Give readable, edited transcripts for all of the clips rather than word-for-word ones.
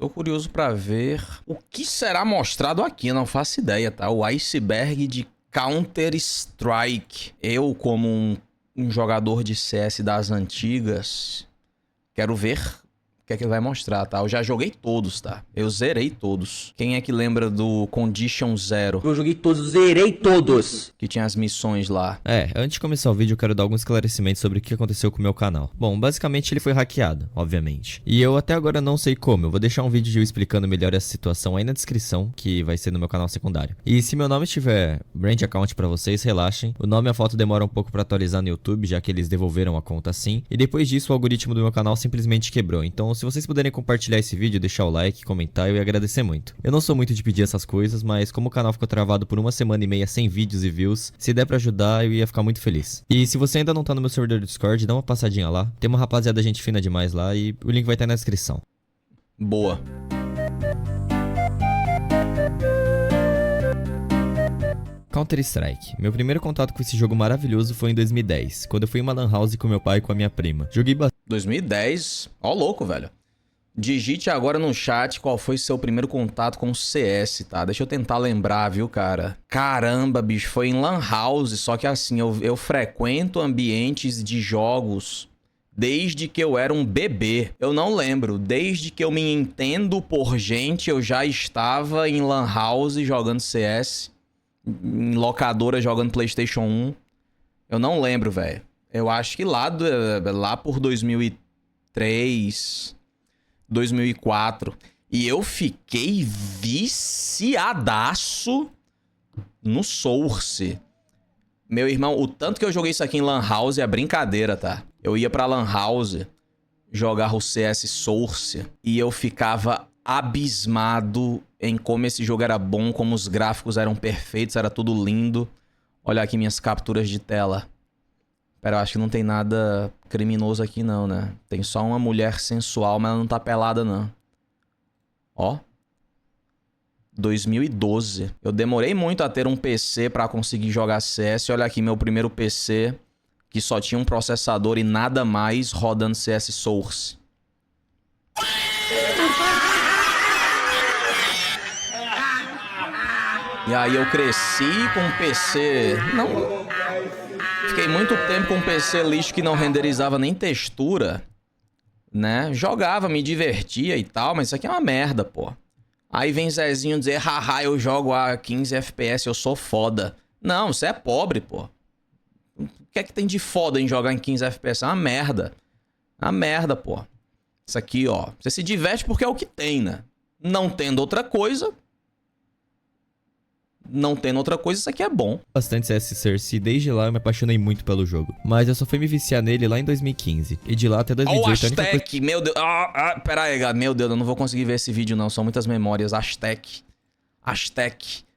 Tô curioso pra ver o que será mostrado aqui, eu não faço ideia, tá? O iceberg de Counter-Strike. Eu, como um jogador de CS das antigas, quero ver o que é que ele vai mostrar, tá? Eu já joguei todos, tá? Eu zerei todos. Quem é que lembra do Condition Zero? Eu joguei todos, zerei todos. Que tinha as missões lá. Antes de começar o vídeo eu quero dar alguns esclarecimentos sobre o que aconteceu com o meu canal. Bom, basicamente ele foi hackeado, obviamente. E eu até agora não sei como, eu vou deixar um vídeo explicando melhor essa situação aí na descrição, que vai ser no meu canal secundário. E se meu nome estiver brand account pra vocês, relaxem. O nome e a foto demora um pouco pra atualizar no YouTube, já que eles devolveram a conta assim. E depois disso o algoritmo do meu canal simplesmente quebrou. Então se vocês puderem compartilhar esse vídeo, deixar o like, comentar, eu ia agradecer muito. Eu não sou muito de pedir essas coisas, mas como o canal ficou travado por 1 semana e meia sem vídeos e views, se der pra ajudar, eu ia ficar muito feliz. E se você ainda não tá no meu servidor do Discord, dá uma passadinha lá. Tem uma rapaziada gente fina demais lá e o link vai estar na descrição. Boa. Counter-Strike. Meu primeiro contato com esse jogo maravilhoso foi em 2010, quando eu fui em uma lan house com meu pai e com a minha prima. Joguei bastante. 2010. Ó, louco, velho. Digite agora no chat qual foi seu primeiro contato com o CS, tá? Deixa eu tentar lembrar, viu, cara? Caramba, bicho, foi em lan house, só que assim, eu frequento ambientes de jogos desde que eu era um bebê. Eu não lembro, desde que eu me entendo por gente, eu já estava em lan house jogando CS, em locadora jogando PlayStation 1. Eu não lembro, velho. Eu acho que lá por 2003... 2004. E eu fiquei viciadaço no Source. Meu irmão, o tanto que eu joguei isso aqui em Lan House é brincadeira, tá? Eu ia pra Lan House jogar o CS Source e eu ficava abismado em como esse jogo era bom, como os gráficos eram perfeitos, era tudo lindo. Olha aqui minhas capturas de tela. Pera, eu acho que não tem nada criminoso aqui não, né? Tem só uma mulher sensual, mas ela não tá pelada não. Ó. 2012. Eu demorei muito a ter um PC pra conseguir jogar CS. Olha aqui meu primeiro PC, que só tinha um processador e nada mais, rodando CS Source. E aí eu cresci com um PC... Não... Fiquei muito tempo com um PC lixo que não renderizava nem textura, né? Jogava, me divertia e tal, mas isso aqui é uma merda, pô. Aí vem Zezinho dizer, haha, eu jogo a 15 FPS, eu sou foda. Não, você é pobre, pô. O que é que tem de foda em jogar em 15 FPS? É uma merda. É uma merda, pô. Isso aqui, ó. Você se diverte porque é o que tem, né? Não tendo outra coisa... Não tendo outra coisa, isso aqui é bom. Bastante CS Source e desde lá eu me apaixonei muito pelo jogo. Mas eu só fui me viciar nele lá em 2015. E de lá até 2018... Ó, Aztec, meu Deus. Pera aí, cara. Meu Deus, eu não vou conseguir ver esse vídeo não. São muitas memórias. Aztec.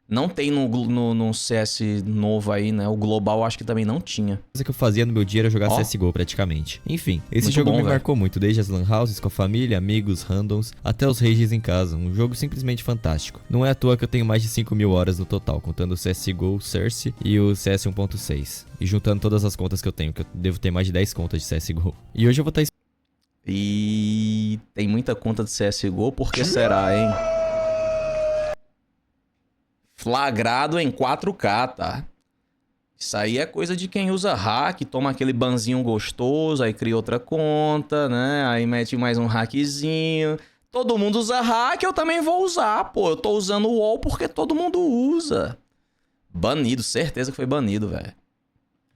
Não tem no CS novo aí, né? O Global eu acho que também não tinha. A coisa que eu fazia no meu dia era jogar CSGO praticamente. Enfim, esse Muito jogo bom, me velho. marcou muito, desde as lan houses com a família, amigos, randoms, até os rages em casa. Um jogo simplesmente fantástico. Não é à toa que eu tenho mais de 5.000 horas no total, contando o CSGO, Source e o CS 1.6. E juntando todas as contas que eu tenho, que eu devo ter mais de 10 contas de CSGO. E hoje eu vou estar... E tem muita conta de CSGO, por que será, hein? Flagrado em 4K, tá? Isso aí é coisa de quem usa hack, toma aquele banzinho gostoso, aí cria outra conta, né? Aí mete mais um hackzinho. Todo mundo usa hack, eu também vou usar, pô. Eu tô usando o WoW porque todo mundo usa. Banido, certeza que foi banido, velho.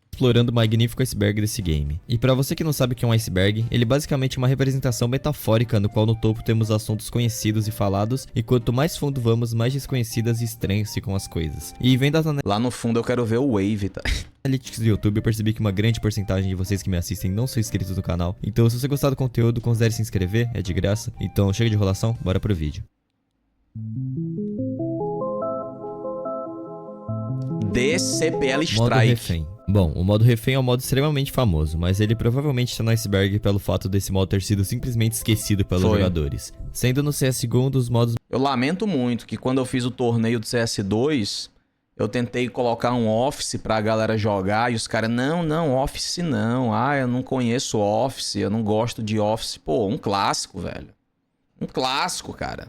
Explorando o magnífico iceberg desse game. E pra você que não sabe o que é um iceberg, ele basicamente é uma representação metafórica no qual no topo temos assuntos conhecidos e falados, e quanto mais fundo vamos, mais desconhecidas e estranhas ficam as coisas. E vendo as Lá no fundo eu quero ver o Wave, tá? analytics do YouTube, eu percebi que uma grande porcentagem de vocês que me assistem não são inscritos no canal. Então se você gostar do conteúdo, considere se inscrever, é de graça. Então chega de enrolação, bora pro vídeo. DCPL Modo Strike. refém. Bom, o modo refém é um modo extremamente famoso, mas ele provavelmente está no iceberg pelo fato desse modo ter sido simplesmente esquecido pelos jogadores. Sendo no CSGO um dos modos... Eu lamento muito que quando eu fiz o torneio do CS2, eu tentei colocar um Office pra galera jogar e os caras, não, Office não. Eu não conheço Office, eu não gosto de Office. Pô, um clássico, velho. Um clássico, cara.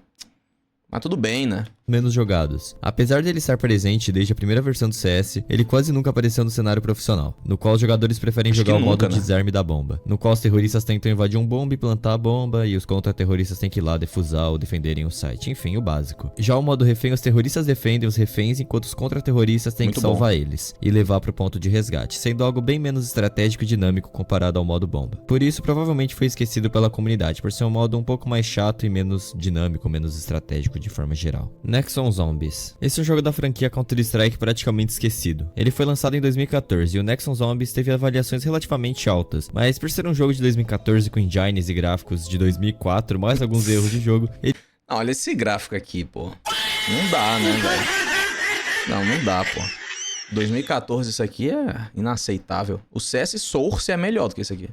Mas tudo bem, né? Menos jogados. Apesar dele estar presente desde a primeira versão do CS, ele quase nunca apareceu no cenário profissional, no qual os jogadores preferem Acho jogar que o modo nunca, né? desarme da bomba, no qual os terroristas tentam invadir um bomba e plantar a bomba, e os contra-terroristas têm que ir lá defusar ou defenderem o site, enfim, o básico. Já o modo refém, os terroristas defendem os reféns, enquanto os contra-terroristas têm que Muito bom. salvar eles e levar pro ponto de resgate, sendo algo bem menos estratégico e dinâmico comparado ao modo bomba. Por isso, provavelmente foi esquecido pela comunidade, por ser um modo um pouco mais chato e menos dinâmico, menos estratégico de forma geral. Nexon Zombies. Esse é um jogo da franquia Counter-Strike praticamente esquecido. Ele foi lançado em 2014 e o Nexon Zombies teve avaliações relativamente altas, mas por ser um jogo de 2014 com engines e gráficos de 2004, mais alguns erros de jogo, ele Não, olha esse gráfico aqui, pô. Não dá, né, velho? Não dá, pô. 2014 isso aqui é inaceitável. O CS Source é melhor do que esse aqui.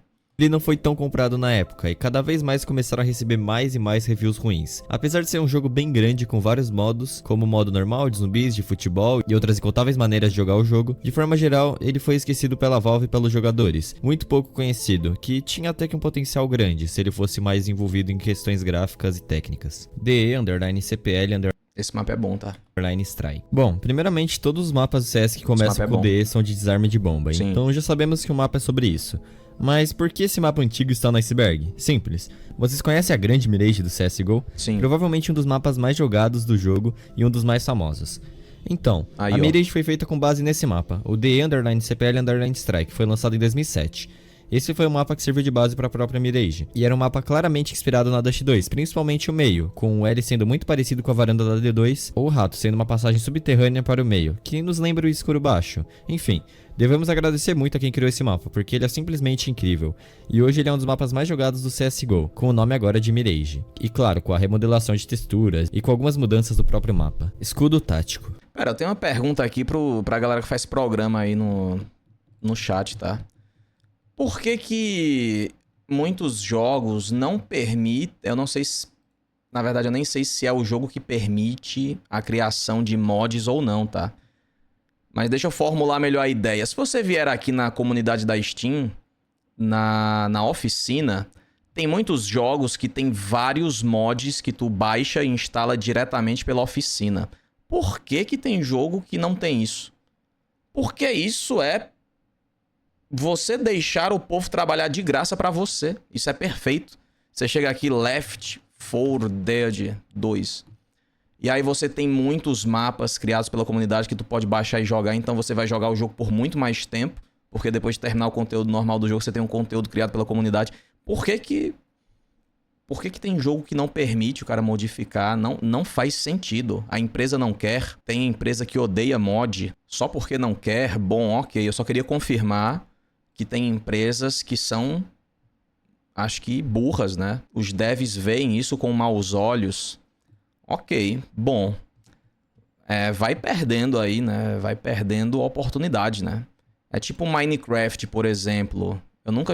não foi tão comprado na época, e cada vez mais começaram a receber mais e mais reviews ruins. Apesar de ser um jogo bem grande com vários modos, como o modo normal, de zumbis, de futebol e outras incontáveis maneiras de jogar o jogo, de forma geral, ele foi esquecido pela Valve e pelos jogadores, muito pouco conhecido, que tinha até que um potencial grande se ele fosse mais envolvido em questões gráficas e técnicas. DE_CPL_ Esse mapa é bom, tá? Strike. Bom, primeiramente, todos os mapas do CS que começam mapa é com bom. DE são de desarme de bomba, Sim. então já sabemos que o mapa é sobre isso. Mas por que esse mapa antigo está no iceberg? Simples. Vocês conhecem a Grande Mirage do CSGO? Sim. Provavelmente um dos mapas mais jogados do jogo e um dos mais famosos. Então, Aí, a ó. Mirage foi feita com base nesse mapa, o DE_CPL_Strike, foi lançado em 2007. Esse foi o mapa que serviu de base para a própria Mirage, e era um mapa claramente inspirado na Dust 2, principalmente o meio, com o L sendo muito parecido com a varanda da D2, ou o rato sendo uma passagem subterrânea para o meio, que nos lembra o escuro baixo. Enfim, devemos agradecer muito a quem criou esse mapa, porque ele é simplesmente incrível, e hoje ele é um dos mapas mais jogados do CSGO, com o nome agora de Mirage. E claro, com a remodelação de texturas e com algumas mudanças do próprio mapa. Escudo tático. Pera, eu tenho uma pergunta aqui pra galera que faz programa aí no chat, tá? Por que muitos jogos não permitem... Eu não sei se... Na verdade, eu nem sei se é o jogo que permite a criação de mods ou não, tá? Mas deixa eu formular melhor a ideia. Se você vier aqui na comunidade da Steam, na oficina, tem muitos jogos que tem vários mods que tu baixa e instala diretamente pela oficina. Por que tem jogo que não tem isso? Porque isso é você deixar o povo trabalhar de graça pra você. Isso é perfeito. Você chega aqui, Left 4 Dead 2. E aí você tem muitos mapas criados pela comunidade que tu pode baixar e jogar. Então você vai jogar o jogo por muito mais tempo. Porque depois de terminar o conteúdo normal do jogo, você tem um conteúdo criado pela comunidade. Por que tem jogo que não permite o cara modificar? Não faz sentido. A empresa não quer. Tem empresa que odeia mod só porque não quer. Bom, ok. Eu só queria confirmar que tem empresas que são, acho que burras, né? Os devs veem isso com maus olhos. Ok, bom. Vai perdendo aí, né? Vai perdendo oportunidade, né? É tipo Minecraft, por exemplo. Eu nunca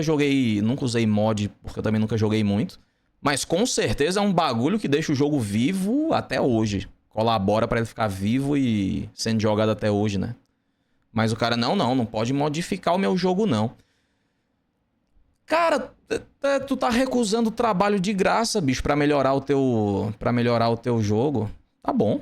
usei mod, porque eu também nunca joguei muito. Mas com certeza é um bagulho que deixa o jogo vivo até hoje. Colabora pra ele ficar vivo e sendo jogado até hoje, né? Mas o cara, não pode modificar o meu jogo, não. Cara, tu tá recusando trabalho de graça, bicho, pra melhorar o teu jogo. Tá bom.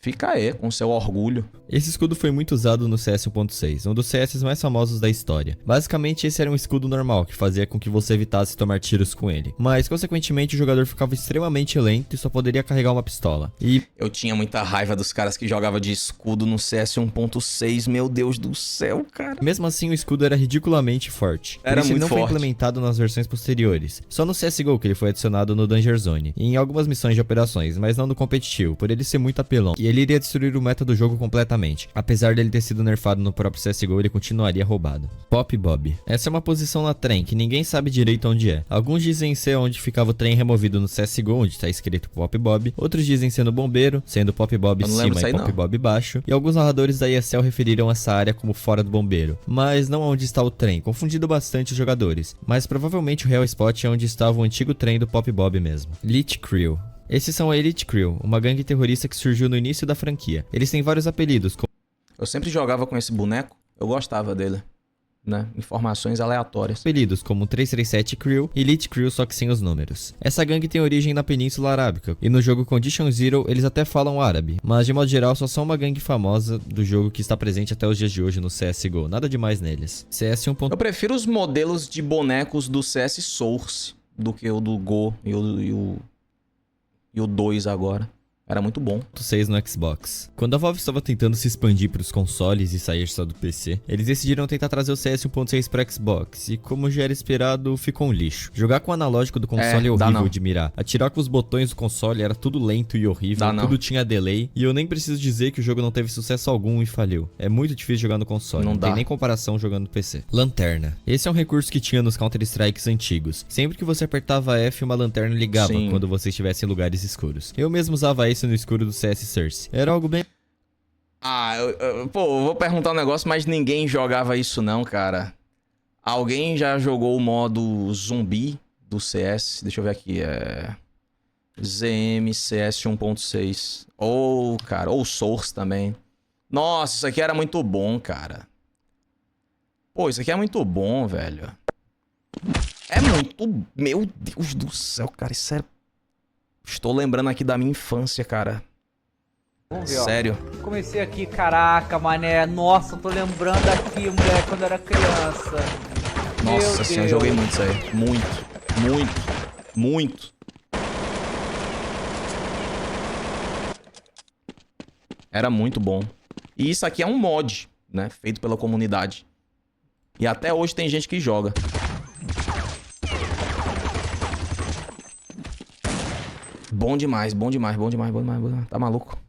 Fica aí, com seu orgulho. Esse escudo foi muito usado no CS 1.6, um dos CS mais famosos da história. Basicamente, esse era um escudo normal, que fazia com que você evitasse tomar tiros com ele. Mas, consequentemente, o jogador ficava extremamente lento e só poderia carregar uma pistola. Eu tinha muita raiva dos caras que jogavam de escudo no CS 1.6, meu Deus do céu, cara. Mesmo assim, o escudo era ridiculamente forte. Por Era isso, ele muito não foi forte. implementado nas versões posteriores. Só no CSGO que ele foi adicionado no Danger Zone, e em algumas missões de operações, mas não no competitivo, por ele ser muito apelão. E ele iria destruir o meta do jogo completamente. Apesar dele ter sido nerfado no próprio CSGO, ele continuaria roubado. Pop Bob. Essa é uma posição na trem que ninguém sabe direito onde é. Alguns dizem ser onde ficava o trem removido no CSGO, onde está escrito Pop Bob. Outros dizem ser no bombeiro, sendo Pop Bob Eu não lembro cima disso e aí, Pop não. Bob baixo. E alguns narradores da ESL referiram essa área como fora do bombeiro. Mas não onde está o trem, confundindo bastante os jogadores. Mas provavelmente o real spot é onde estava o antigo trem do Pop Bob mesmo. Lich Crew. Esses são a Elite Crew, uma gangue terrorista que surgiu no início da franquia. Eles têm vários apelidos, como Eu sempre jogava com esse boneco, eu gostava dele. né? Informações aleatórias. Apelidos como 337 Crew e Elite Crew, só que sem os números. Essa gangue tem origem na Península Arábica, e no jogo Condition Zero eles até falam árabe, mas de modo geral só são uma gangue famosa do jogo que está presente até os dias de hoje no CSGO, nada demais neles. CS 1. Eu prefiro os modelos de bonecos do CS Source do que o do Go e o 2 agora. Era muito bom. 6 no Xbox. Quando a Valve estava tentando se expandir para os consoles e sair só do PC, eles decidiram tentar trazer o CS 1.6 para Xbox, e como já era esperado, ficou um lixo. Jogar com o analógico do console é horrível de mirar. Atirar com os botões do console era tudo lento e horrível, tudo tinha delay, e eu nem preciso dizer que o jogo não teve sucesso algum e falhou. É muito difícil jogar no console, não tem nem comparação jogando no PC. Lanterna. Esse é um recurso que tinha nos Counter-Strikes antigos. Sempre que você apertava F, uma lanterna ligava quando você estivesse em lugares escuros. Eu mesmo usava isso no escuro do CS Source. Era algo bem... eu vou perguntar um negócio, mas ninguém jogava isso não, cara. Alguém já jogou o modo zumbi do CS? Deixa eu ver aqui, ZM CS 1.6. Cara, ou Source também. Nossa, isso aqui era muito bom, cara. Pô, isso aqui é muito bom, velho. É muito... Meu Deus do céu, cara, isso é... Estou lembrando aqui da minha infância, cara. Vamos ver, sério. Ó. Comecei aqui, caraca, mané. Nossa, tô lembrando aqui, moleque, quando eu era criança. Nossa senhora, eu joguei muito isso aí. Muito. Era muito bom. E isso aqui é um mod, né? Feito pela comunidade. E até hoje tem gente que joga. Bom demais. Tá maluco?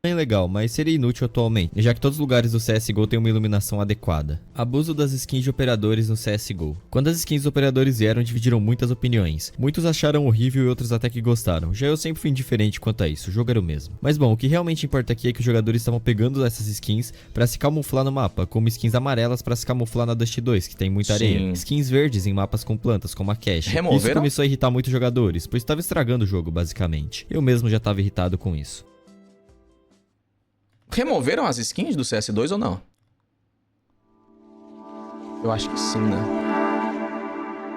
Bem legal, mas seria inútil atualmente, já que todos os lugares do CSGO têm uma iluminação adequada. Abuso das skins de operadores no CSGO. Quando as skins dos operadores vieram, dividiram muitas opiniões. Muitos acharam horrível e outros até que gostaram. Já eu sempre fui indiferente quanto a isso, o jogo era o mesmo. Mas bom, o que realmente importa aqui é que os jogadores estavam pegando essas skins pra se camuflar no mapa, como skins amarelas pra se camuflar na Dust 2, que tem muita areia. Skins verdes em mapas com plantas, como a Cache. Isso começou a irritar muitos jogadores, pois estava estragando o jogo, basicamente. Eu mesmo já estava irritado com isso. Removeram as skins do CS2 ou não? Eu acho que sim, né?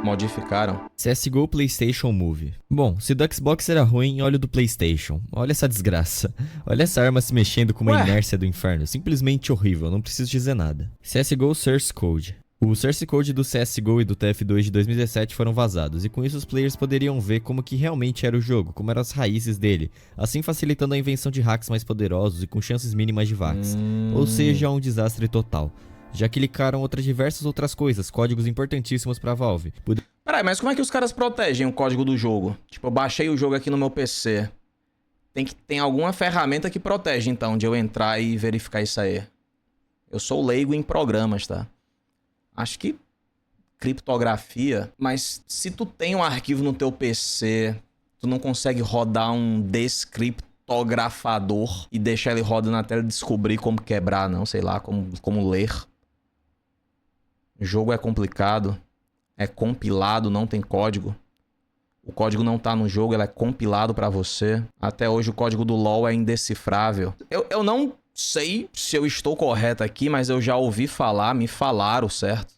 Modificaram. CSGO PlayStation Move. Bom, se do Xbox era ruim, olha o do PlayStation. Olha essa desgraça. Olha essa arma se mexendo com uma inércia do inferno. Simplesmente horrível, não preciso dizer nada. CSGO Source Code. O Source Code do CSGO e do TF2 de 2017 foram vazados, e com isso os players poderiam ver como que realmente era o jogo, como eram as raízes dele, assim facilitando a invenção de hacks mais poderosos e com chances mínimas de vacs. Ou seja, um desastre total. Já que licaram diversas outras coisas, códigos importantíssimos pra Valve. Peraí, mas como é que os caras protegem o código do jogo? Tipo, eu baixei o jogo aqui no meu PC. Tem alguma ferramenta que protege, então, de eu entrar e verificar isso aí. Eu sou leigo em programas, tá? Acho que criptografia, mas se tu tem um arquivo no teu PC, tu não consegue rodar um descriptografador e deixar ele rodando na tela e descobrir como quebrar, não, sei lá, como ler. O jogo é complicado, é compilado, não tem código. O código não tá no jogo, ele é compilado pra você. Até hoje o código do LoL é indecifrável. Eu não sei se eu estou correto aqui, mas eu já ouvi falar, me falaram, certo?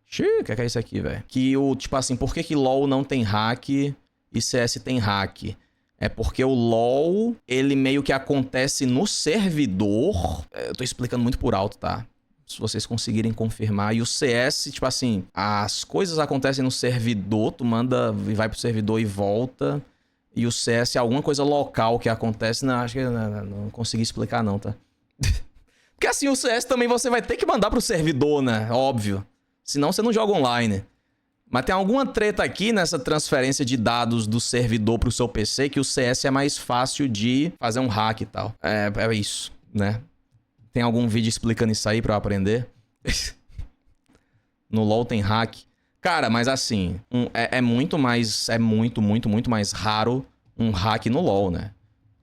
Xiii, o que é isso aqui, velho? Que o, tipo assim, por que LoL não tem hack e CS tem hack? É porque o LoL, ele meio que acontece no servidor. Eu tô explicando muito por alto, tá? Se vocês conseguirem confirmar. E o CS, tipo assim, as coisas acontecem no servidor, tu manda e vai pro servidor e volta. E o CS é alguma coisa local que acontece. Não, acho que não consegui explicar não, tá? Porque assim, o CS também você vai ter que mandar pro servidor, né? Óbvio. Senão você não joga online. Mas tem alguma treta aqui nessa transferência de dados do servidor pro seu PC que o CS é mais fácil de fazer um hack e tal. É isso, né? Tem algum vídeo explicando isso aí pra eu aprender? No LoL tem hack. Cara, mas assim, é muito mais raro um hack no LoL, né?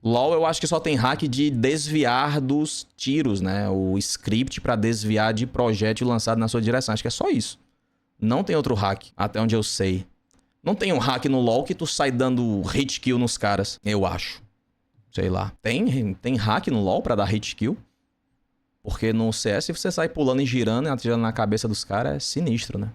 LoL eu acho que só tem hack de desviar dos tiros, né? O script pra desviar de projétil lançado na sua direção. Acho que é só isso. Não tem outro hack, até onde eu sei. Não tem um hack no LoL que tu sai dando hit kill nos caras, eu acho. Sei lá. Tem hack no LoL pra dar hit kill? Porque no CS você sai pulando e girando e atirando na cabeça dos caras, é sinistro, né?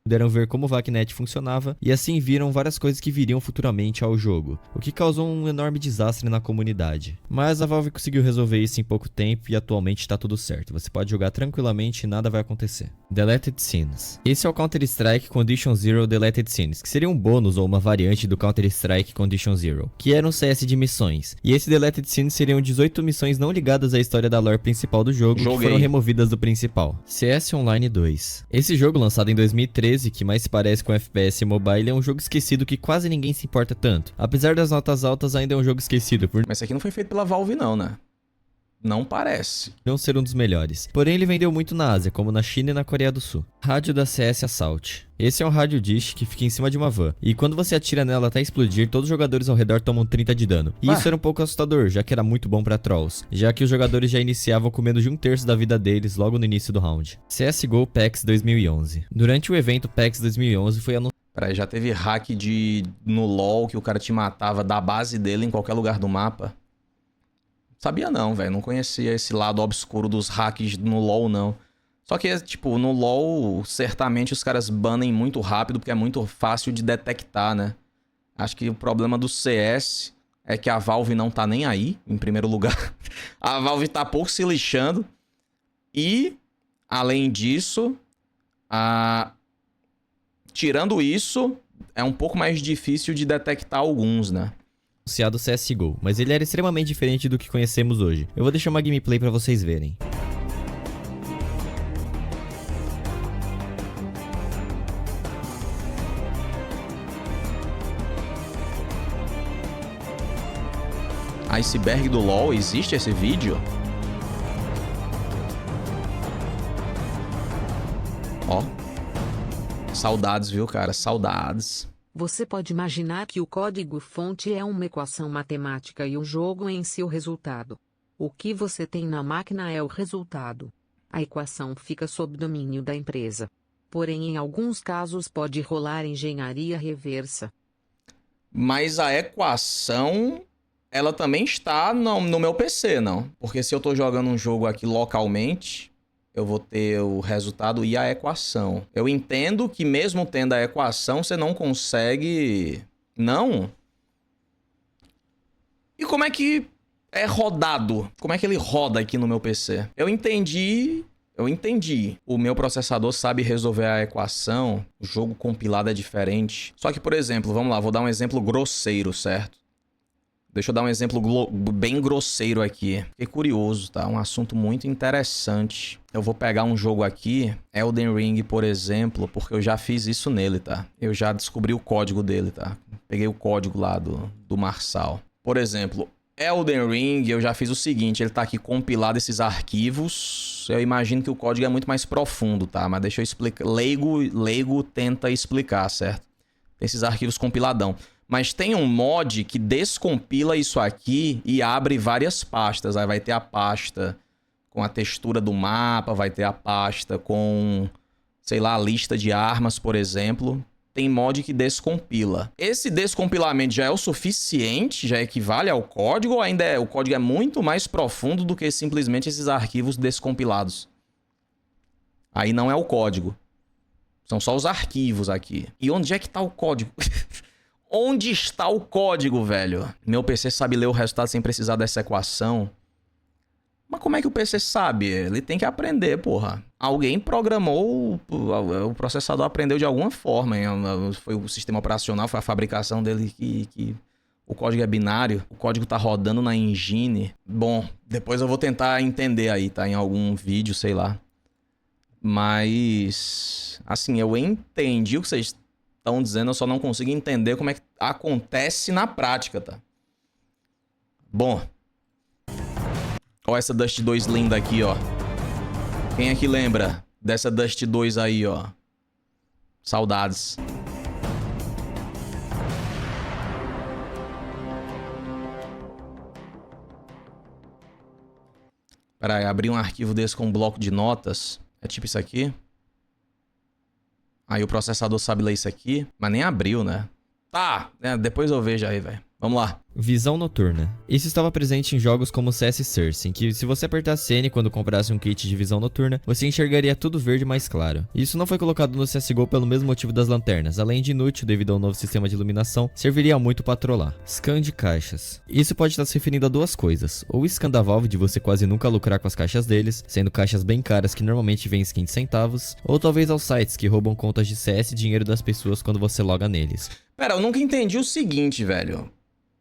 Puderam ver como o VACnet funcionava e assim viram várias coisas que viriam futuramente ao jogo, o que causou um enorme desastre na comunidade. Mas a Valve conseguiu resolver isso em pouco tempo e atualmente tá tudo certo, você pode jogar tranquilamente e nada vai acontecer. Deleted Scenes. Esse é o Counter-Strike Condition Zero Deleted Scenes, que seria um bônus ou uma variante do Counter-Strike Condition Zero, que era um CS de missões. E esse Deleted Scenes seriam 18 missões não ligadas à história da lore principal do jogo, que foram removidas do principal. CS Online 2. Esse jogo, lançado em 2013, que mais se parece com FPS Mobile, é um jogo esquecido que quase ninguém se importa tanto. Apesar das notas altas, ainda é um jogo esquecido por... Mas esse aqui não foi feito pela Valve não, né? Não parece. Não ser um dos melhores. Porém, ele vendeu muito na Ásia, como na China e na Coreia do Sul. Rádio da CS Assault. Esse é um rádio dish que fica em cima de uma van. E quando você atira nela até explodir, todos os jogadores ao redor tomam 30 de dano. E isso era um pouco assustador, já que era muito bom pra trolls. Já que os jogadores já iniciavam com menos de 1/3 da vida deles logo no início do round. CSGO PAX 2011. Durante o evento PAX 2011 foi anunciado... Peraí, já teve hack no LoL que o cara te matava da base dele em qualquer lugar do mapa? Sabia não, velho. Não conhecia esse lado obscuro dos hacks no LoL, não. Só que, tipo, no LoL, certamente os caras banem muito rápido porque é muito fácil de detectar, né? Acho que o problema do CS é que a Valve não tá nem aí, em primeiro lugar. A Valve tá pouco se lixando. E, além disso, tirando isso, é um pouco mais difícil de detectar alguns, né? Anunciado CSGO, mas ele era extremamente diferente do que conhecemos hoje. Eu vou deixar uma gameplay pra vocês verem. Iceberg do LoL, existe esse vídeo? Ó. Saudades, viu, cara? Saudades. Você pode imaginar que o código-fonte é uma equação matemática e o jogo em si o resultado. O que você tem na máquina é o resultado. A equação fica sob domínio da empresa. Porém, em alguns casos pode rolar engenharia reversa. Mas a equação, ela também está no meu PC, não? Porque se eu tô jogando um jogo aqui localmente, eu vou ter o resultado e a equação. Eu entendo que mesmo tendo a equação, você não consegue... Não? E como é que é rodado? Como é que ele roda aqui no meu PC? Eu entendi. O meu processador sabe resolver a equação. O jogo compilado é diferente. Só que, por exemplo, vamos lá, vou dar um exemplo grosseiro, certo? Deixa eu dar um exemplo bem grosseiro aqui. Fiquei curioso, tá? Um assunto muito interessante. Eu vou pegar um jogo aqui, Elden Ring, por exemplo, porque eu já fiz isso nele, tá? Eu já descobri o código dele, tá? Peguei o código lá do Marçal. Por exemplo, Elden Ring, eu já fiz o seguinte, ele tá aqui compilado esses arquivos. Eu imagino que o código é muito mais profundo, tá? Mas deixa eu explicar. Leigo tenta explicar, certo? Tem esses arquivos compiladão. Mas tem um mod que descompila isso aqui e abre várias pastas. Aí vai ter a pasta com a textura do mapa, vai ter a pasta com, sei lá, a lista de armas, por exemplo. Tem mod que descompila. Esse descompilamento já é o suficiente? Já equivale ao código? Ou ainda o código é muito mais profundo do que simplesmente esses arquivos descompilados? Aí não é o código. São só os arquivos aqui. E onde é que tá o código? Onde está o código, velho? Meu PC sabe ler o resultado sem precisar dessa equação. Mas como é que o PC sabe? Ele tem que aprender, porra. Alguém programou, o processador aprendeu de alguma forma. Hein? Foi o sistema operacional, foi a fabricação dele que o código é binário. O código tá rodando na engine. Bom, depois eu vou tentar entender aí, tá? Em algum vídeo, sei lá. Mas, assim, eu entendi o que vocês estão dizendo, eu só não consigo entender como é que acontece na prática, tá? Bom. Ó essa Dust 2 linda aqui, ó. Quem é que lembra dessa Dust 2 aí, ó? Saudades. Pera aí, abri um arquivo desse com um bloco de notas. É tipo isso aqui. Aí o processador sabe ler isso aqui, mas nem abriu, né? Tá, depois eu vejo aí, velho. Vamos lá. Visão noturna. Isso estava presente em jogos como CS Source, em que se você apertasse N quando comprasse um kit de visão noturna, você enxergaria tudo verde mais claro. Isso não foi colocado no CSGO pelo mesmo motivo das lanternas, além de inútil devido ao novo sistema de iluminação, serviria muito para trollar. Scan de caixas. Isso pode estar se referindo a duas coisas, ou o scan da Valve de você quase nunca lucrar com as caixas deles, sendo caixas bem caras que normalmente vêm skin de centavos, ou talvez aos sites que roubam contas de CS e dinheiro das pessoas quando você loga neles. Pera, eu nunca entendi o seguinte, velho.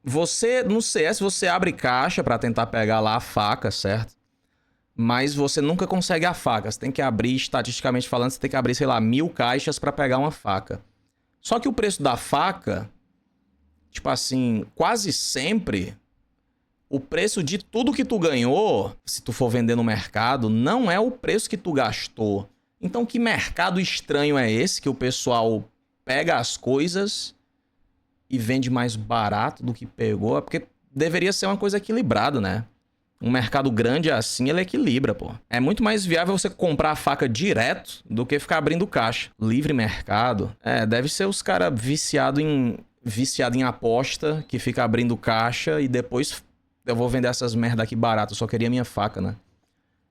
Você, no CS, você abre caixa pra tentar pegar lá a faca, certo? Mas você nunca consegue a faca. Você tem que abrir, estatisticamente falando, você tem que abrir, sei lá, 1000 caixas pra pegar uma faca. Só que o preço da faca, tipo assim, quase sempre, o preço de tudo que tu ganhou, se tu for vender no mercado, não é o preço que tu gastou. Então, que mercado estranho é esse que o pessoal pega as coisas e vende mais barato do que pegou? É porque deveria ser uma coisa equilibrada, né? Um mercado grande assim, ele equilibra, pô. É muito mais viável você comprar a faca direto do que ficar abrindo caixa. Livre mercado. É, deve ser os caras viciado em aposta, que fica abrindo caixa e depois eu vou vender essas merda aqui barato. Eu só queria minha faca, né?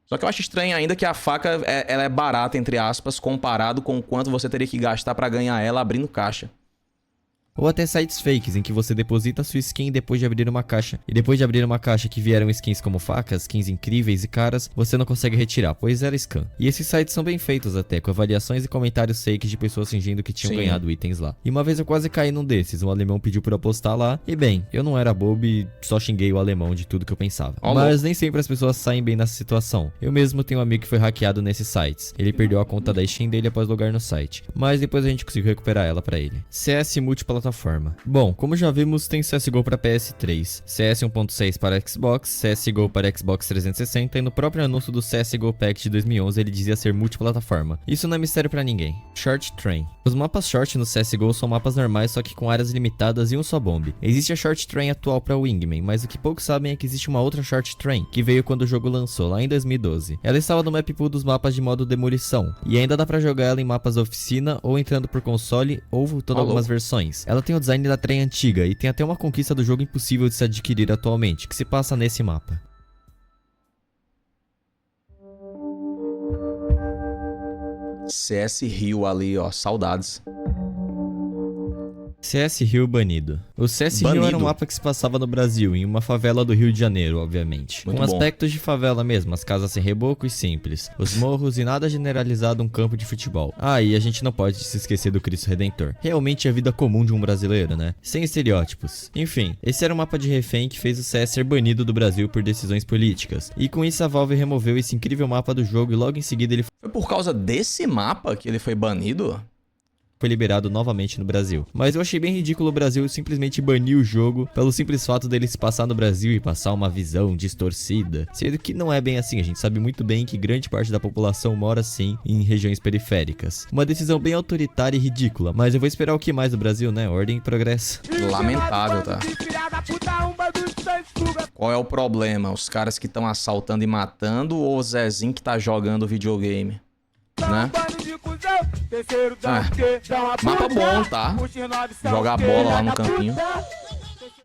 Só que eu acho estranho ainda que a faca ela é barata, entre aspas, comparado com o quanto você teria que gastar pra ganhar ela abrindo caixa. Ou até sites fakes, em que você deposita sua skin depois de abrir uma caixa. E depois de abrir uma caixa que vieram skins como facas, skins incríveis e caras, você não consegue retirar, pois era scam. E esses sites são bem feitos até, com avaliações e comentários fakes de pessoas fingindo que tinham ganhado itens lá. E uma vez eu quase caí num desses, um alemão pediu pra eu apostar lá, e bem, eu não era bobo e só xinguei o alemão de tudo que eu pensava. Mas nem sempre as pessoas saem bem nessa situação. Eu mesmo tenho um amigo que foi hackeado nesses sites. Ele perdeu a conta da Steam dele após logar no site, mas depois a gente conseguiu recuperar ela pra ele. CS multiplataforma. Bom, como já vimos, tem CSGO para PS3, CS 1.6 para Xbox, CSGO para Xbox 360 e no próprio anúncio do CSGO Pack de 2011 ele dizia ser multiplataforma. Isso não é mistério pra ninguém. Short Train. Os mapas Short no CSGO são mapas normais, só que com áreas limitadas e um só bomb. Existe a Short Train atual para Wingman, mas o que poucos sabem é que existe uma outra Short Train, que veio quando o jogo lançou, lá em 2012. Ela estava no map pool dos mapas de modo demolição, e ainda dá pra jogar ela em mapas da oficina, ou entrando por console, ou voltando algumas versões. Ela tem o design da trem antiga e tem até uma conquista do jogo impossível de se adquirir atualmente, que se passa nesse mapa. CS Rio ali, ó, saudades. CS Rio banido. O CS Rio era um mapa que se passava no Brasil, em uma favela do Rio de Janeiro, obviamente. Com aspectos de favela mesmo, as casas sem reboco e simples, os morros e nada generalizado um campo de futebol. Ah, e a gente não pode se esquecer do Cristo Redentor. Realmente a vida comum de um brasileiro, né? Sem estereótipos. Enfim, esse era um mapa de refém que fez o CS ser banido do Brasil por decisões políticas. E com isso a Valve removeu esse incrível mapa do jogo e logo em seguida ele Foi por causa desse mapa que ele foi banido? Foi liberado novamente no Brasil. Mas eu achei bem ridículo o Brasil simplesmente banir o jogo pelo simples fato dele se passar no Brasil e passar uma visão distorcida. Sendo que não é bem assim, a gente sabe muito bem que grande parte da população mora sim em regiões periféricas. Uma decisão bem autoritária e ridícula, mas eu vou esperar o que mais do Brasil, né? Ordem e progresso. Lamentável, tá? Qual é o problema? Os caras que estão assaltando e matando ou o Zezinho que tá jogando videogame? Né? Mapa bom, tá? Jogar bola lá no campinho.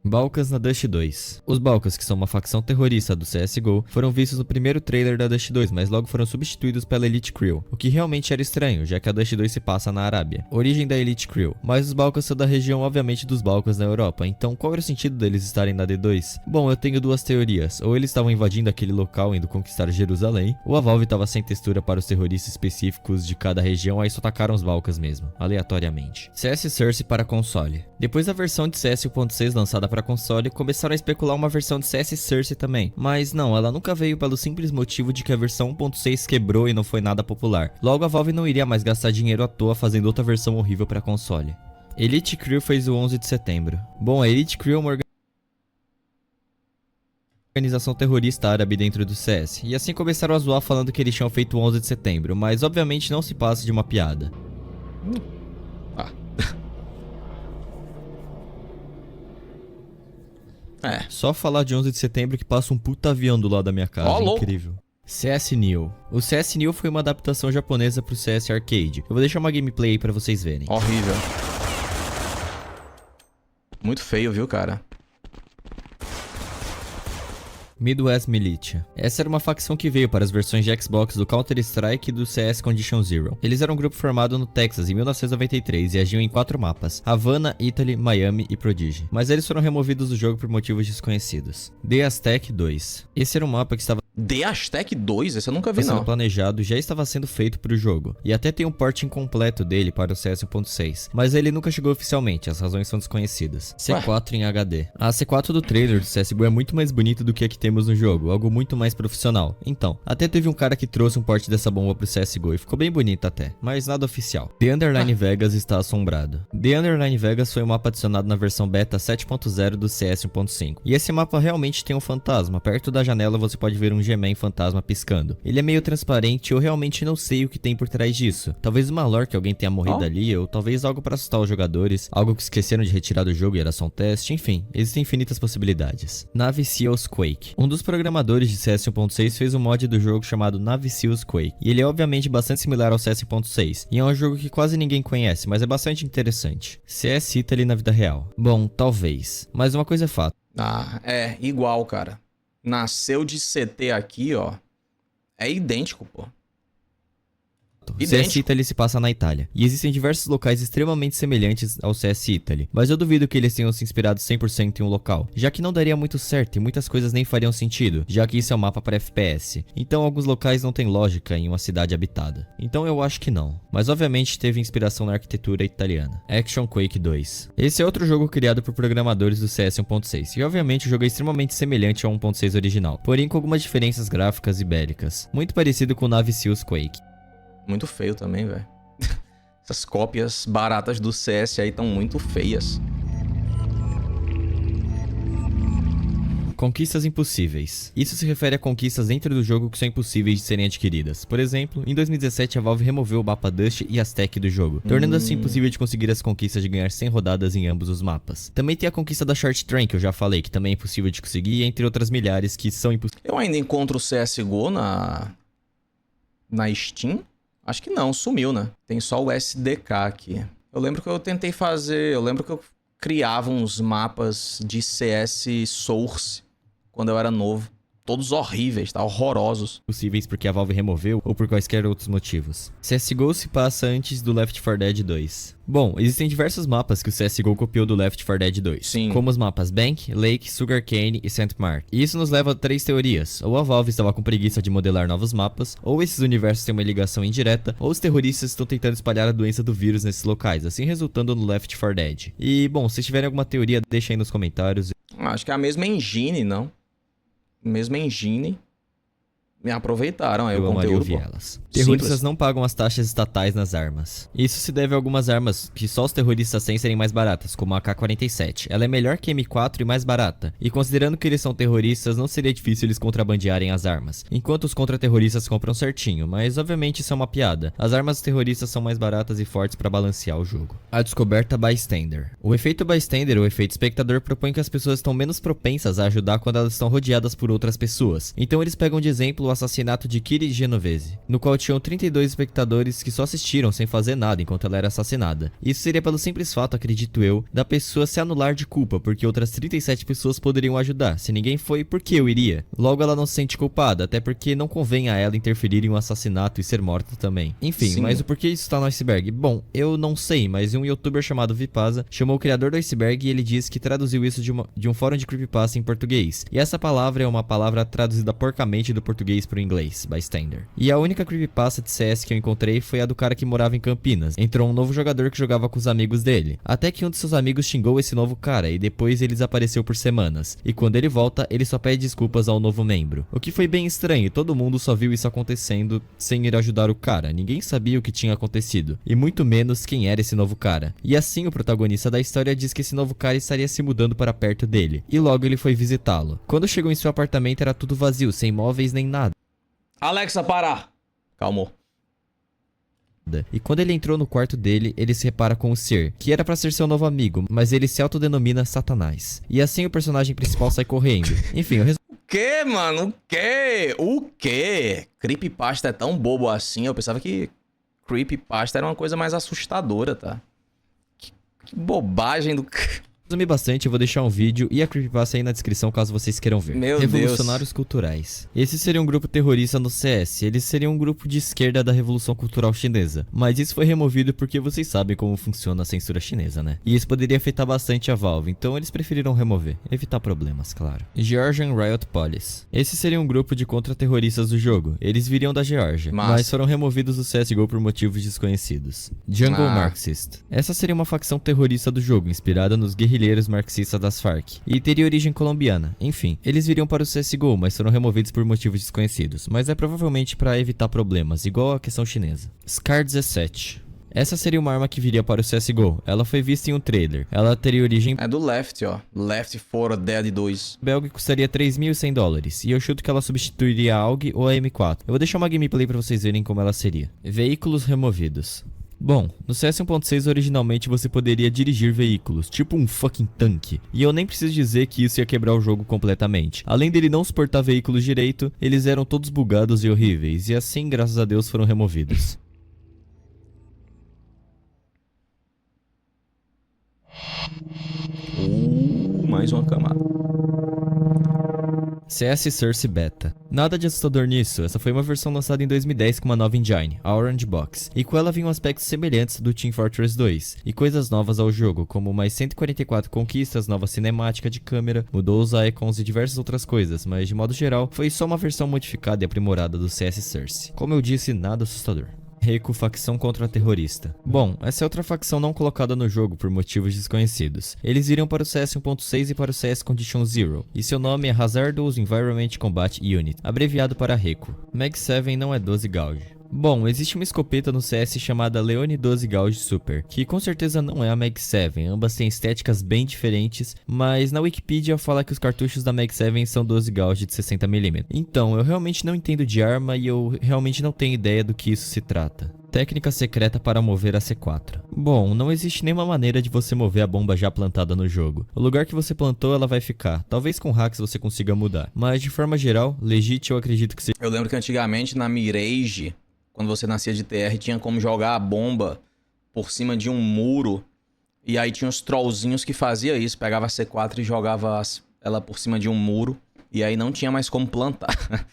Balcas na Dust 2. Os Balcas, que são uma facção terrorista do CSGO, foram vistos no primeiro trailer da Dust 2, mas logo foram substituídos pela Elite Crew, o que realmente era estranho, já que a Dust 2 se passa na Arábia. Origem da Elite Crew. Mas os Balcas são da região, obviamente, dos Balcãs na Europa, então qual era o sentido deles estarem na D2? Bom, eu tenho duas teorias. Ou eles estavam invadindo aquele local indo conquistar Jerusalém, ou a Valve estava sem textura para os terroristas específicos de cada região, aí só tacaram os Balcãs mesmo, aleatoriamente. CS Source para console. Depois da versão de CS 1.6 lançada para console, começaram a especular uma versão de CS Source também, mas não, ela nunca veio pelo simples motivo de que a versão 1.6 quebrou e não foi nada popular. Logo a Valve não iria mais gastar dinheiro à toa fazendo outra versão horrível para console. Elite Crew fez o 11 de setembro. Bom, a Elite Crew é uma organização terrorista árabe dentro do CS, e assim começaram a zoar falando que eles tinham feito o 11 de setembro, mas obviamente não se passa de uma piada. Só falar de 11 de setembro que passa um puta avião do lado da minha casa, incrível. CS Neo. O CS Neo foi uma adaptação japonesa pro CS Arcade. Eu vou deixar uma gameplay aí pra vocês verem. Horrível. Muito feio, viu, cara? Midwest Militia. Essa era uma facção que veio para as versões de Xbox do Counter-Strike e do CS Condition Zero. Eles eram um grupo formado no Texas em 1993 e agiam em 4 mapas: Havana, Italy, Miami e Prodigy. Mas eles foram removidos do jogo por motivos desconhecidos. The Aztec 2. Esse era um mapa que estava The Aztec 2? Esse eu nunca vi, sendo não. planejado, já estava sendo feito para o jogo, e até tem um port incompleto dele para o CS 1.6, mas ele nunca chegou oficialmente, as razões são desconhecidas. C4 em HD. A C4 do trailer do CSGO é muito mais bonita do que a que temos no jogo, algo muito mais profissional. Então, até teve um cara que trouxe um port dessa bomba pro CSGO e ficou bem bonito até, mas nada oficial. The Underline Vegas está assombrado. The Underline Vegas foi um mapa adicionado na versão beta 7.0 do CS 1.5, e esse mapa realmente tem um fantasma. Perto da janela você pode ver um G-Man fantasma piscando. Ele é meio transparente e eu realmente não sei o que tem por trás disso. Talvez uma lore que alguém tenha morrido ali, ou talvez algo para assustar os jogadores, algo que esqueceram de retirar do jogo e era só um teste, enfim, existem infinitas possibilidades. Navy Seals Quake. Um dos programadores de CS 1.6 fez um mod do jogo chamado Navy Seals Quake, e ele é obviamente bastante similar ao CS 1.6, e é um jogo que quase ninguém conhece, mas é bastante interessante. CS Italy na vida real. Bom, talvez, mas uma coisa é fato. Ah, é, igual, cara. Nasceu de CT aqui, ó. É idêntico, pô. CS Italy se passa na Itália, e existem diversos locais extremamente semelhantes ao CS Italy, mas eu duvido que eles tenham se inspirado 100% em um local, já que não daria muito certo e muitas coisas nem fariam sentido, já que isso é um mapa para FPS, então alguns locais não tem lógica em uma cidade habitada. Então eu acho que não, mas obviamente teve inspiração na arquitetura italiana. Action Quake 2. Esse é outro jogo criado por programadores do CS 1.6, e obviamente o jogo é extremamente semelhante ao 1.6 original, porém com algumas diferenças gráficas e bélicas, muito parecido com o Navy Seals Quake. Muito feio também, velho. Essas cópias baratas do CS aí estão muito feias. Conquistas impossíveis. Isso se refere a conquistas dentro do jogo que são impossíveis de serem adquiridas. Por exemplo, em 2017 a Valve removeu o mapa Dust e Aztec do jogo, tornando assim impossível de conseguir as conquistas de ganhar 100 rodadas em ambos os mapas. Também tem a conquista da Short Train, que eu já falei, que também é impossível de conseguir, entre outras milhares que são impossíveis. Eu ainda encontro o CSGO na Steam? Acho que não, sumiu, né? Tem só o SDK aqui. Eu lembro que eu tentei fazer... Eu lembro que eu criava uns mapas de CS Source quando eu era novo. Todos horríveis, tá? Horrorosos. Possíveis porque a Valve removeu ou por quaisquer outros motivos. CSGO se passa antes do Left 4 Dead 2. Bom, existem diversos mapas que o CSGO copiou do Left 4 Dead 2. Sim. Como os mapas Bank, Lake, Sugarcane e St. Mark. E isso nos leva a 3 teorias. Ou a Valve estava com preguiça de modelar novos mapas, ou esses universos têm uma ligação indireta, ou os terroristas estão tentando espalhar a doença do vírus nesses locais, assim resultando no Left 4 Dead. E, bom, se tiverem alguma teoria, deixa aí nos comentários. Acho que é a mesma engine, não? Mesma engine. Me aproveitaram aí o conteúdo, ouvir elas. Terroristas não pagam as taxas estatais nas armas. Isso se deve a algumas armas que só os terroristas têm serem mais baratas, como a AK-47. Ela é melhor que a M4 e mais barata. E considerando que eles são terroristas, não seria difícil eles contrabandearem as armas. Enquanto os contra-terroristas compram certinho, mas obviamente isso é uma piada. As armas terroristas são mais baratas e fortes para balancear o jogo. A descoberta Bystander. O efeito Bystander, ou efeito espectador, propõe que as pessoas estão menos propensas a ajudar quando elas estão rodeadas por outras pessoas. Então eles pegam de exemplo o assassinato de Kiri Genovese, no qual tinham 32 espectadores que só assistiram sem fazer nada enquanto ela era assassinada. Isso seria pelo simples fato, acredito eu, da pessoa se anular de culpa, porque outras 37 pessoas poderiam ajudar. Se ninguém foi, por que eu iria? Logo ela não se sente culpada, até porque não convém a ela interferir em um assassinato e ser morta também. Enfim, Sim. Mas o porquê isso está no iceberg? Bom, eu não sei, mas um youtuber chamado Vipasa chamou o criador do iceberg e ele disse que traduziu isso de um fórum de creepypasta em português. E essa palavra é uma palavra traduzida porcamente do português para o inglês. Bystander. E a única creepypasta de CS que eu encontrei foi a do cara que morava em Campinas. Entrou um novo jogador que jogava com os amigos dele. Até que um de seus amigos xingou esse novo cara e depois ele desapareceu por semanas. E quando ele volta, ele só pede desculpas ao novo membro. O que foi bem estranho, todo mundo só viu isso acontecendo sem ir ajudar o cara. Ninguém sabia o que tinha acontecido. E muito menos quem era esse novo cara. E assim o protagonista da história diz que esse novo cara estaria se mudando para perto dele. E logo ele foi visitá-lo. Quando chegou em seu apartamento era tudo vazio, sem móveis nem nada. Alexa, parar! Calmou. E quando ele entrou no quarto dele, ele se repara com o ser, que era pra ser seu novo amigo, mas ele se autodenomina Satanás. E assim o personagem principal sai correndo. Enfim, o O quê, mano? O quê? O quê? Creepypasta é tão bobo assim? Eu pensava que creepypasta era uma coisa mais assustadora, tá? Que bobagem do... Resumir bastante, eu vou deixar um vídeo e a creepypasta aí na descrição caso vocês queiram ver. Meu Revolucionários culturais. Esse seria um grupo terrorista no CS. Eles seriam um grupo de esquerda da Revolução Cultural Chinesa. Mas isso foi removido porque vocês sabem como funciona a censura chinesa, né? E isso poderia afetar bastante a Valve, então eles preferiram remover. Evitar problemas, claro. Georgian Riot Police. Esse seria um grupo de contra-terroristas do jogo. Eles viriam da Geórgia, mas foram removidos do CSGO por motivos desconhecidos. Jungle Marxist. Essa seria uma facção terrorista do jogo, inspirada nos guerrilheiros marxistas das FARC, e teria origem colombiana. Enfim, eles viriam para o CSGO, mas foram removidos por motivos desconhecidos, mas é provavelmente para evitar problemas, igual a questão chinesa. SCAR 17. Essa seria uma arma que viria para o CSGO. Ela foi vista em um trailer. Ela teria origem... É do Left, ó. Left 4 Dead 2. belga, custaria $3.100. E eu chuto que ela substituiria a AUG ou a M4. Eu vou deixar uma gameplay para vocês verem como ela seria. Veículos removidos. Bom, no CS 1.6 originalmente você poderia dirigir veículos, tipo um fucking tanque. E eu nem preciso dizer que isso ia quebrar o jogo completamente. Além dele não suportar veículos direito, eles eram todos bugados e horríveis. E assim, graças a Deus, foram removidos. Mais uma camada. CS Source Beta. Nada de assustador nisso, essa foi uma versão lançada em 2010 com uma nova engine, a Orange Box, e com ela vinham aspectos semelhantes do Team Fortress 2, e coisas novas ao jogo, como mais 144 conquistas, nova cinemática de câmera, mudou os icons e diversas outras coisas, mas de modo geral, foi só uma versão modificada e aprimorada do CS Source. Como eu disse, nada assustador. Reiko, facção contra-terrorista. Bom, essa é outra facção não colocada no jogo por motivos desconhecidos. Eles iriam para o CS 1.6 e para o CS Condition Zero, e seu nome é Hazardous Environment Combat Unit, abreviado para Reiko. Mag 7 não é 12 gauge. Bom, existe uma escopeta no CS chamada Leone 12 Gauge Super, que com certeza não é a Mag 7, ambas têm estéticas bem diferentes, mas na Wikipedia fala que os cartuchos da Mag 7 são 12 Gauge de 60mm. Então, eu realmente não entendo de arma e eu realmente não tenho ideia do que isso se trata. Técnica secreta para mover a C4. Bom, não existe nenhuma maneira de você mover a bomba já plantada no jogo. O lugar que você plantou ela vai ficar. Talvez com hacks você consiga mudar. Mas de forma geral, legit eu acredito que seja... Eu lembro que antigamente na Mirage, quando você nascia de TR, tinha como jogar a bomba por cima de um muro. E aí tinha os trollzinhos que fazia isso. Pegava a C4 e jogava ela por cima de um muro. E aí não tinha mais como plantar.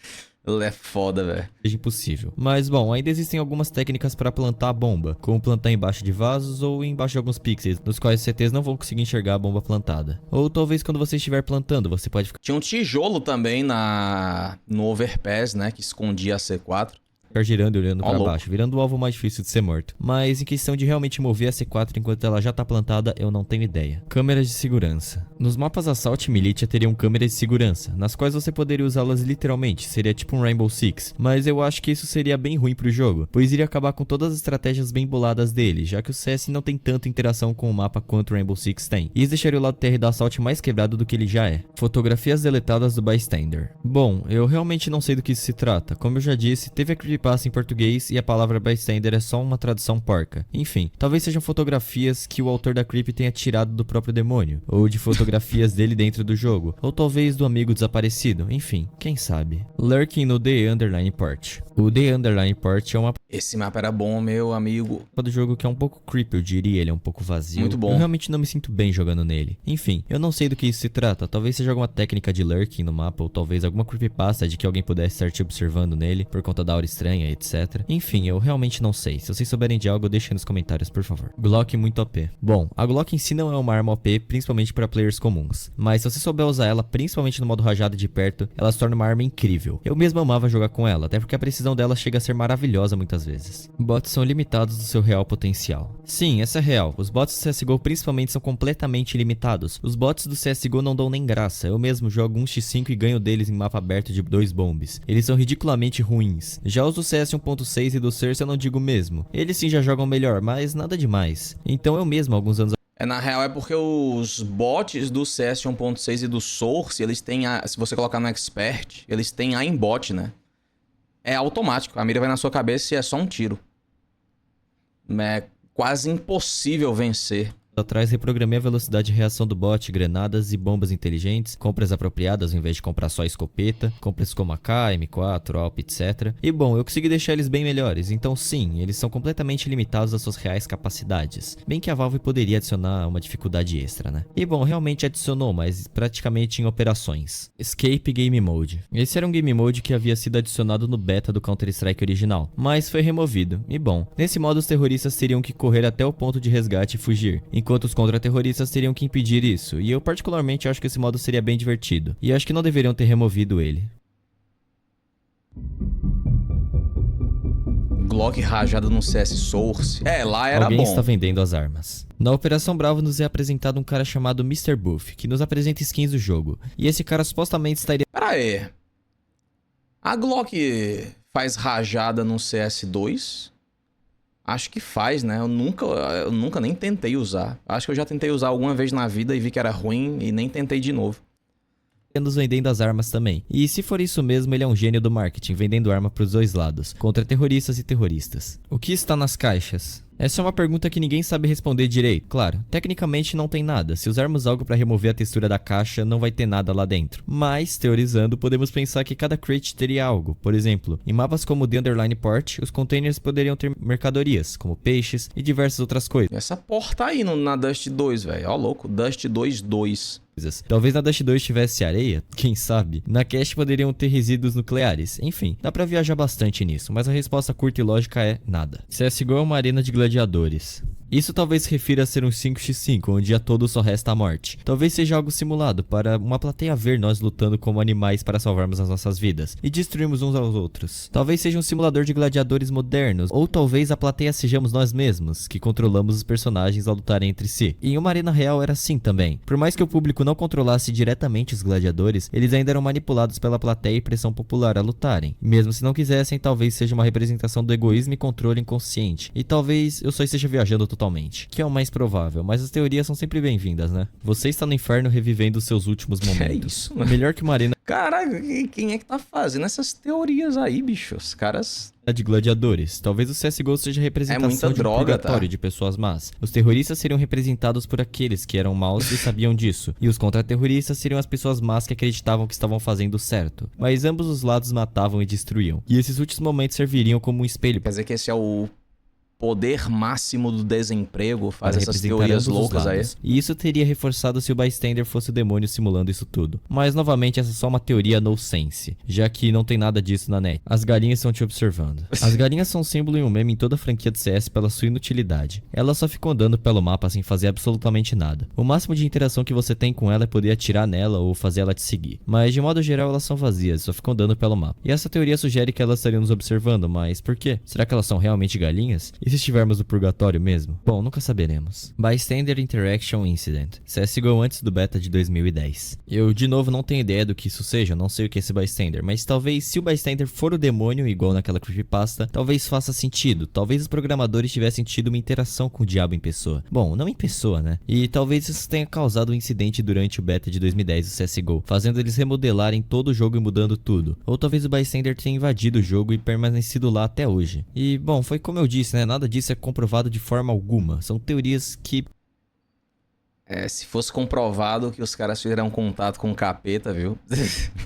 É foda, velho. Impossível. Mas bom, ainda existem algumas técnicas para plantar a bomba, como plantar embaixo de vasos ou embaixo de alguns pixels, nos quais os CTs não vão conseguir enxergar a bomba plantada. Ou talvez quando você estiver plantando, você pode ficar... Tinha um tijolo também no overpass, né, que escondia a C4. girando e olhando para baixo, virando o alvo mais difícil de ser morto. Mas em questão de realmente mover a C4 enquanto ela já tá plantada, eu não tenho ideia. Câmeras de segurança. Nos mapas Assault e Militia teriam câmeras de segurança, nas quais você poderia usá-las literalmente, seria tipo um Rainbow Six. Mas eu acho que isso seria bem ruim pro jogo, pois iria acabar com todas as estratégias bem boladas dele, já que o CS não tem tanta interação com o mapa quanto o Rainbow Six tem. E isso deixaria o lado TR da Assault mais quebrado do que ele já é. Fotografias deletadas do Bystander. Bom, eu realmente não sei do que isso se trata. Como eu já disse, teve a creepypasta em português e a palavra bystander é só uma tradução porca. Enfim, talvez sejam fotografias que o autor da creep tenha tirado do próprio demônio, ou de fotografias dele dentro do jogo, ou talvez do amigo desaparecido, enfim, quem sabe. Lurking no The_Port. O The_Port é uma Esse mapa era bom, meu amigo. do jogo que é um pouco creepy, eu diria, ele é um pouco vazio. Muito bom. Eu realmente não me sinto bem jogando nele. Enfim, eu não sei do que isso se trata, talvez seja alguma técnica de lurking no mapa, ou talvez alguma creepypasta de que alguém pudesse estar te observando nele, por conta da aura estranha, etc. Enfim, eu realmente não sei. Se vocês souberem de algo, deixem nos comentários, por favor. Glock muito OP. Bom, a Glock em si não é uma arma OP, principalmente para players comuns. Mas se você souber usar ela, principalmente no modo rajada de perto, ela se torna uma arma incrível. Eu mesmo amava jogar com ela, até porque a precisão dela chega a ser maravilhosa muitas vezes. Bots são limitados do seu real potencial. Sim, essa é real. Os bots do CSGO principalmente são completamente limitados. Os bots do CSGO não dão nem graça. Eu mesmo jogo 1x5 e ganho deles em mapa aberto de 2 bombes. Eles são ridiculamente ruins. Já os do CS 1.6 e do Source eu não digo mesmo. Eles sim já jogam melhor, mas nada demais. Então eu mesmo, alguns anos... Na real é porque os bots do CS 1.6 e do Source, eles têm se você colocar no Expert, eles têm aimbot, né? É automático, a mira vai na sua cabeça e é só um tiro. É quase impossível vencer atrás, reprogramei a velocidade de reação do bot, granadas e bombas inteligentes, compras apropriadas ao invés de comprar só escopeta, compras como AK, M4, AWP, etc. E bom, eu consegui deixar eles bem melhores, então sim, eles são completamente limitados às suas reais capacidades. Bem que a Valve poderia adicionar uma dificuldade extra, né? E bom, realmente adicionou, mas praticamente em operações. Escape Game Mode. Esse era um Game Mode que havia sido adicionado no beta do Counter-Strike original, mas foi removido. E bom, nesse modo os terroristas teriam que correr até o ponto de resgate e fugir, enquanto os contra-terroristas teriam que impedir isso, e eu particularmente acho que esse modo seria bem divertido, e acho que não deveriam ter removido ele. Glock rajada no CS Source. Lá era Alguém bom. está vendendo as armas. Na Operação Bravo nos é apresentado um cara chamado Mr. Buff, que nos apresenta skins do jogo, e esse cara supostamente estaria... Pera aí. A Glock faz rajada no CS2? Acho que faz, né? Eu nunca nem tentei usar. Acho que eu já tentei usar alguma vez na vida e vi que era ruim e nem tentei de novo. nos vendendo as armas também. E se for isso mesmo, ele é um gênio do marketing, vendendo arma pros dois lados, contra terroristas e terroristas. O que está nas caixas? Essa é uma pergunta que ninguém sabe responder direito. Claro, tecnicamente não tem nada. Se usarmos algo para remover a textura da caixa, não vai ter nada lá dentro. Mas, teorizando, podemos pensar que cada crate teria algo. Por exemplo, em mapas como The Underline Port, os containers poderiam ter mercadorias, como peixes e diversas outras coisas. Essa porta aí na Dust 2, velho. Ó, louco. Dust 2.2. Talvez na Dust 2 tivesse areia, quem sabe? Na Cache poderiam ter resíduos nucleares. Enfim, dá pra viajar bastante nisso, mas a resposta curta e lógica é nada. CSGO é uma arena de gladiadores. Isso talvez se refira a ser um 5x5, onde o dia todo só resta a morte. Talvez seja algo simulado, para uma plateia ver nós lutando como animais para salvarmos as nossas vidas, e destruirmos uns aos outros. Talvez seja um simulador de gladiadores modernos, ou talvez a plateia sejamos nós mesmos, que controlamos os personagens ao lutarem entre si. E em uma arena real era assim também. Por mais que o público não controlasse diretamente os gladiadores, eles ainda eram manipulados pela plateia e pressão popular a lutarem. Mesmo se não quisessem, talvez seja uma representação do egoísmo e controle inconsciente. E talvez eu só esteja viajando totalmente, que é o mais provável, mas as teorias são sempre bem-vindas, né? Você está no inferno revivendo os seus últimos momentos. É isso, mano. Melhor que uma arena Caralho, quem é que tá fazendo essas teorias aí, bicho? Os caras... de gladiadores. Talvez o CSGO seja a representação muita de um droga, purgatório tá? de pessoas más. Os terroristas seriam representados por aqueles que eram maus e sabiam disso. E os contra-terroristas seriam as pessoas más que acreditavam que estavam fazendo certo. Mas ambos os lados matavam e destruíam. E esses últimos momentos serviriam como um espelho Quer dizer que esse é o poder máximo do desemprego, faz para essas representar teorias ambos os loucas aí. lados. E isso teria reforçado se o bystander fosse o demônio simulando isso tudo. Mas novamente essa é só uma teoria no-sense, já que não tem nada disso na net. As galinhas estão te observando. As galinhas são um símbolo e um meme em toda a franquia de CS pela sua inutilidade. Elas só ficam andando pelo mapa sem fazer absolutamente nada. O máximo de interação que você tem com ela é poder atirar nela ou fazer ela te seguir. Mas de modo geral elas são vazias, só ficam andando pelo mapa. E essa teoria sugere que elas estariam nos observando, mas por quê? Será que elas são realmente galinhas? E se estivermos no purgatório mesmo? Bom, nunca saberemos. Bystander Interaction Incident. CSGO antes do beta de 2010. Eu, de novo, não tenho ideia do que isso seja, não sei o que é esse bystander, mas talvez se o bystander for o demônio, igual naquela creepypasta, talvez faça sentido. Talvez os programadores tivessem tido uma interação com o diabo em pessoa. Bom, não em pessoa, né? E talvez isso tenha causado um incidente durante o beta de 2010 do CSGO, fazendo eles remodelarem todo o jogo e mudando tudo. Ou talvez o bystander tenha invadido o jogo e permanecido lá até hoje. E, bom, foi como eu disse, né? Nada disso é comprovado de forma alguma. São teorias que... Se fosse comprovado que os caras fizeram contato com o capeta, viu?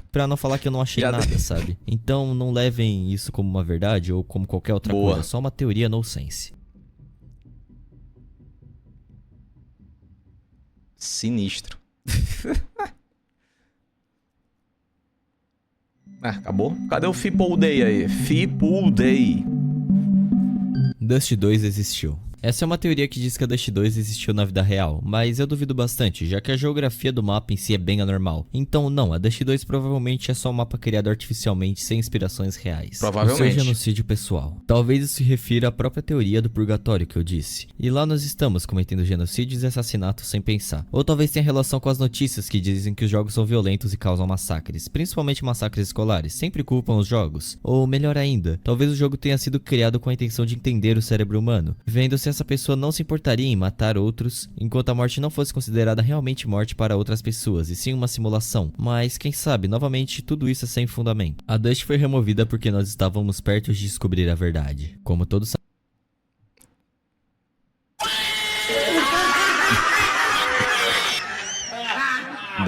Pra não falar que eu não achei Já- nada, sabe? Então não levem isso como uma verdade ou como qualquer outra Boa. coisa. Só uma teoria no sense. Sinistro. Acabou? Cadê o Feeple Day aí? Feeple Day. Dust 2 existiu. Essa é uma teoria que diz que a Dust 2 existiu na vida real, mas eu duvido bastante, já que a geografia do mapa em si é bem anormal. Então não, a Dust 2 provavelmente é só um mapa criado artificialmente sem inspirações reais. Provavelmente. O seu genocídio pessoal. Talvez isso se refira à própria teoria do purgatório que eu disse. E lá nós estamos cometendo genocídios e assassinatos sem pensar. Ou talvez tenha relação com as notícias que dizem que os jogos são violentos e causam massacres, principalmente massacres escolares, sempre culpam os jogos. Ou melhor ainda, talvez o jogo tenha sido criado com a intenção de entender o cérebro humano, vendo se essa pessoa não se importaria em matar outros, enquanto a morte não fosse considerada realmente morte para outras pessoas, e sim uma simulação. Mas quem sabe, novamente, tudo isso é sem fundamento. A Dust foi removida porque nós estávamos perto de descobrir a verdade. Como todos sabem,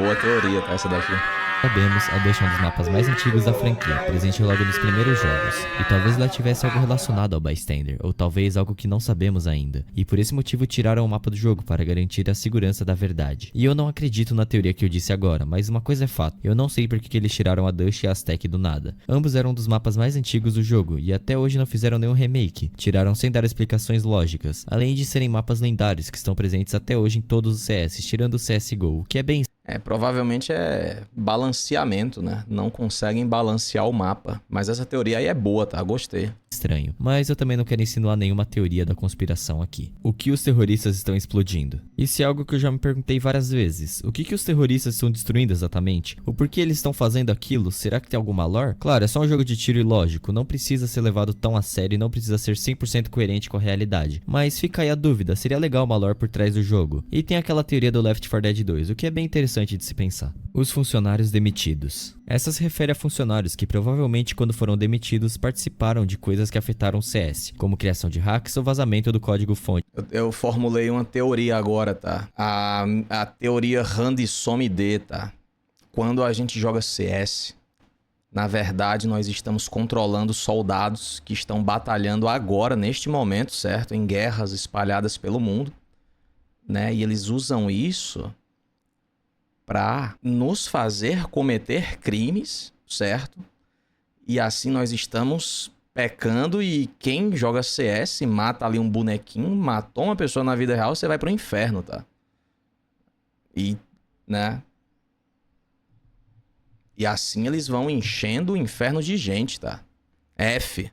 Boa teoria, tá? Essa daqui. Sabemos, a Dust é um dos mapas mais antigos da franquia, presente logo nos primeiros jogos. E talvez lá tivesse algo relacionado ao Bystander, ou talvez algo que não sabemos ainda. E por esse motivo tiraram o mapa do jogo para garantir a segurança da verdade. E eu não acredito na teoria que eu disse agora, mas uma coisa é fato, eu não sei por que eles tiraram a Dust e a Aztec do nada. Ambos eram um dos mapas mais antigos do jogo, e até hoje não fizeram nenhum remake. Tiraram sem dar explicações lógicas, além de serem mapas lendários que estão presentes até hoje em todos os CS, tirando o CSGO, o que é bem Provavelmente é balanceamento, né? Não conseguem balancear o mapa. Mas essa teoria aí é boa, tá? Gostei. estranho, mas eu também não quero insinuar nenhuma teoria da conspiração aqui. O que os terroristas estão explodindo? Isso é algo que eu já me perguntei várias vezes. O que os terroristas estão destruindo exatamente? O porquê eles estão fazendo aquilo? Será que tem alguma lore? Claro, é só um jogo de tiro e lógico, não precisa ser levado tão a sério e não precisa ser 100% coerente com a realidade. Mas fica aí a dúvida, seria legal uma lore por trás do jogo. E tem aquela teoria do Left 4 Dead 2, o que é bem interessante de se pensar. Os funcionários demitidos. Essa se refere a funcionários que provavelmente quando foram demitidos participaram de coisas que afetaram o CS, como criação de hacks ou vazamento do código-fonte. Eu formulei uma teoria agora, tá? A teoria Ransom-D, tá? Quando a gente joga CS, na verdade nós estamos controlando soldados que estão batalhando agora, neste momento, certo? Em guerras espalhadas pelo mundo, né? E eles usam isso para nos fazer cometer crimes, certo? E assim nós estamos pecando e quem joga CS mata ali um bonequinho, matou uma pessoa na vida real, você vai pro inferno, tá? E, né? E assim eles vão enchendo o inferno de gente, tá? F.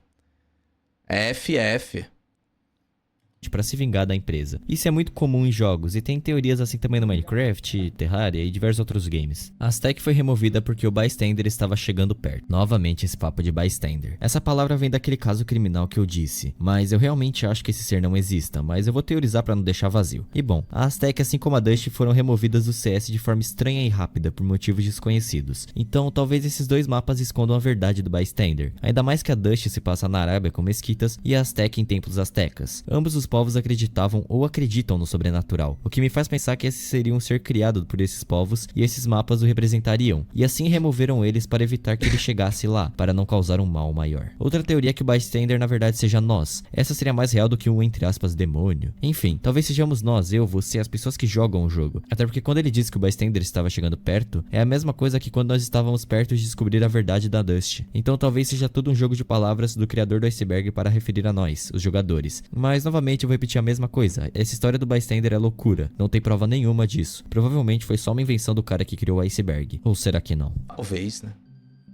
Para se vingar da empresa. Isso é muito comum em jogos e tem teorias assim também no Minecraft, Terraria e diversos outros games. A Aztec foi removida porque o Bystander estava chegando perto. Novamente esse papo de Bystander. Essa palavra vem daquele caso criminal que eu disse, mas eu realmente acho que esse ser não exista, mas eu vou teorizar para não deixar vazio. E bom, a Aztec assim como a Dust foram removidas do CS de forma estranha e rápida por motivos desconhecidos. Então talvez esses dois mapas escondam a verdade do Bystander. Ainda mais que a Dust se passa na Arábia com mesquitas e a Aztec em templos astecas. Ambos os povos acreditavam ou acreditam no sobrenatural, o que me faz pensar que esse seria um ser criado por esses povos e esses mapas o representariam, e assim removeram eles para evitar que ele chegasse lá, para não causar um mal maior. Outra teoria é que o Bystander na verdade seja nós. Essa seria mais real do que um entre aspas demônio. Enfim, talvez sejamos nós, eu, você, as pessoas que jogam o jogo. Até porque quando ele disse que o Bystander estava chegando perto, é a mesma coisa que quando nós estávamos perto de descobrir a verdade da Dust. Então talvez seja tudo um jogo de palavras do criador do Iceberg para referir a nós, os jogadores. Mas novamente eu vou repetir a mesma coisa. Essa história do Bystander é loucura. Não tem prova nenhuma disso. Provavelmente foi só uma invenção do cara que criou o Iceberg. Ou será que não? Talvez, né?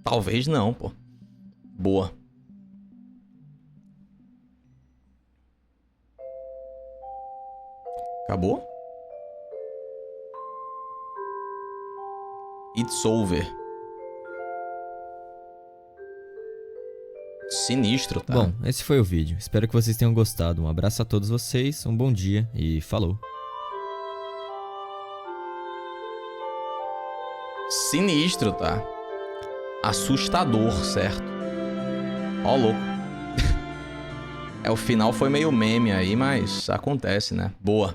Talvez não, pô. Boa. Acabou? It's over. Sinistro, tá? Bom, esse foi o vídeo. Espero que vocês tenham gostado. Um abraço a todos vocês, um bom dia e falou. Sinistro, tá? Assustador, certo? Ó, louco. O final foi meio meme aí, mas acontece, né? Boa.